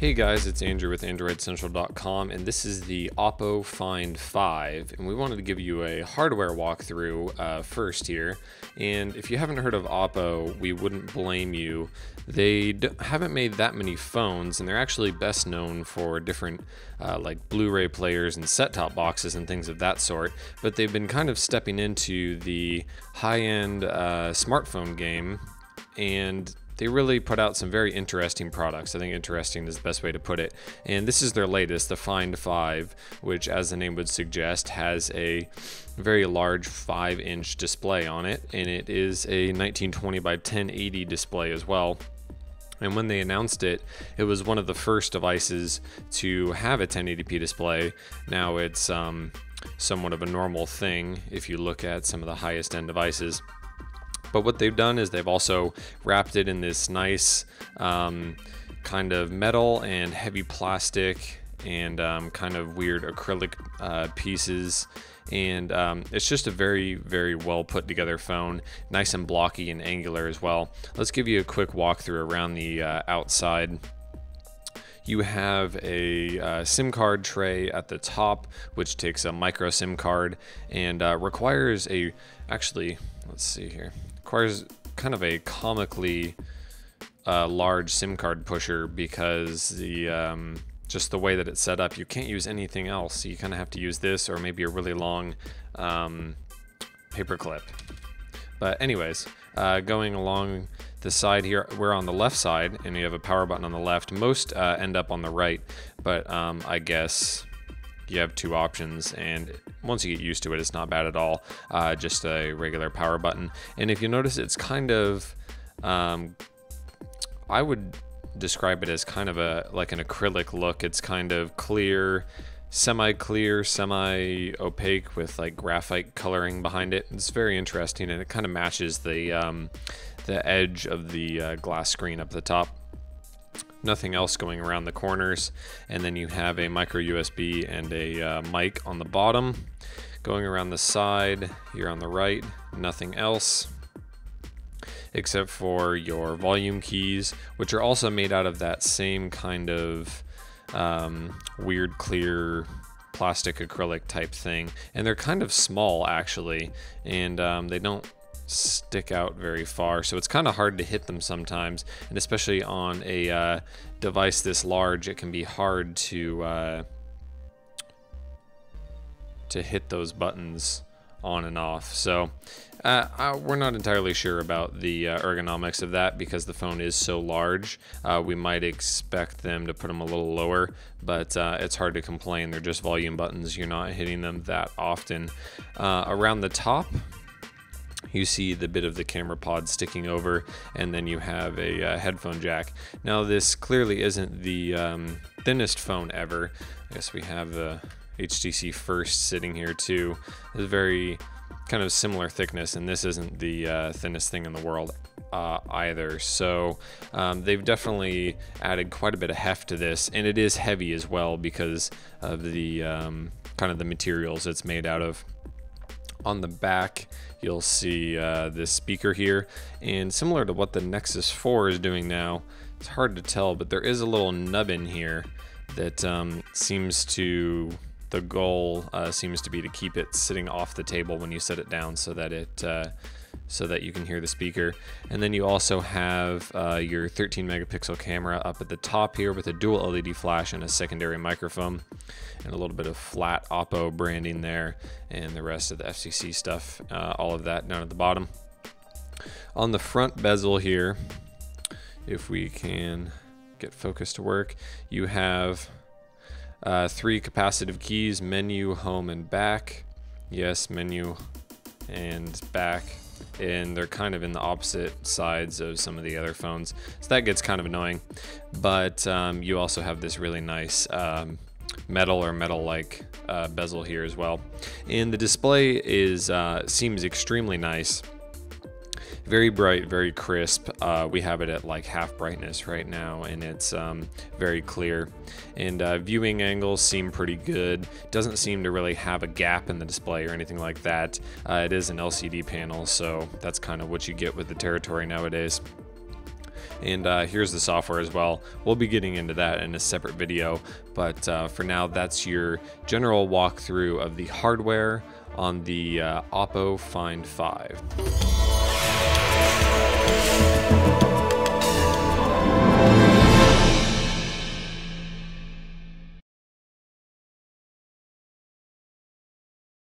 Hey guys, it's Andrew with AndroidCentral.com, and this is the OPPO Find 5, and we wanted to give you a hardware walkthrough first here. And if you haven't heard of OPPO, we wouldn't blame you. They haven't made that many phones, and they're actually best known for different like Blu-ray players and set-top boxes and things of that sort, but they've been kind of stepping into the high-end smartphone game, and they really put out some very interesting products. I think interesting is the best way to put it. And this is their latest, the Find 5, which, as the name would suggest, has a very large 5-inch display on it. And it is a 1920 by 1080 display as well. And when they announced it, it was one of the first devices to have a 1080p display. Now it's somewhat of a normal thing if you look at some of the highest end devices. But what they've done is they've also wrapped it in this nice kind of metal and heavy plastic and kind of weird acrylic pieces. And it's just a very, very well put together phone, nice and blocky and angular as well. Let's give you a quick walkthrough around the outside. You have a SIM card tray at the top, which takes a micro SIM card and requires actually, let's see here, requires kind of a comically large SIM card pusher because just the way that it's set up, you can't use anything else. So you kind of have to use this or maybe a really long paper clip. But anyways, going along the side here, we're on the left side and you have a power button on the left. Most end up on the right, but I guess you have two options, and once you get used to it, it's not bad at all. Just a regular power button. And if you notice, it's kind of I would describe it as kind of like an acrylic look. It's kind of clear, semi-clear, semi-opaque with like graphite coloring behind it. It's very interesting, and it kind of matches the edge of the glass screen up the top. Nothing else going around the corners, and then you have a micro USB and a mic on the bottom. Going around the side here on the right, nothing else except for your volume keys, which are also made out of that same kind of weird clear plastic acrylic type thing, and they're kind of small actually, and they don't stick out very far, so it's kind of hard to hit them sometimes, and especially on a device this large, it can be hard to hit those buttons on and off. So we're not entirely sure about the ergonomics of that because the phone is so large. We might expect them to put them a little lower, but it's hard to complain. They're just volume buttons. You're not hitting them that often. Around the top, you see the bit of the camera pod sticking over, and then you have a headphone jack. Now this clearly isn't the thinnest phone ever. I guess we have the HTC First sitting here too. It's a very kind of similar thickness, and this isn't the thinnest thing in the world either. So they've definitely added quite a bit of heft to this, and it is heavy as well because of the kind of the materials it's made out of. On the back, you'll see this speaker here, and similar to what the Nexus 4 is doing now, it's hard to tell, but there is a little nubbin here that the goal seems to be to keep it sitting off the table when you set it down, so that you can hear the speaker. And then you also have your 13 megapixel camera up at the top here with a dual LED flash and a secondary microphone, and a little bit of flat OPPO branding there, and the rest of the FCC stuff, all of that down at the bottom. On the front bezel here, if we can get focus to work, you have 3 capacitive keys: menu, home, and back. Yes, menu and back. And they're kind of in the opposite sides of some of the other phones, so that gets kind of annoying. But you also have this really nice metal or metal-like bezel here as well. And the display seems extremely nice. Very bright, very crisp. We have it at like half brightness right now, and it's very clear. And viewing angles seem pretty good. Doesn't seem to really have a gap in the display or anything like that. It is an LCD panel, so that's kind of what you get with the territory nowadays. and here's the software as well. We'll be getting into that in a separate video, but for now, that's your general walkthrough of the hardware on the OPPO Find 5.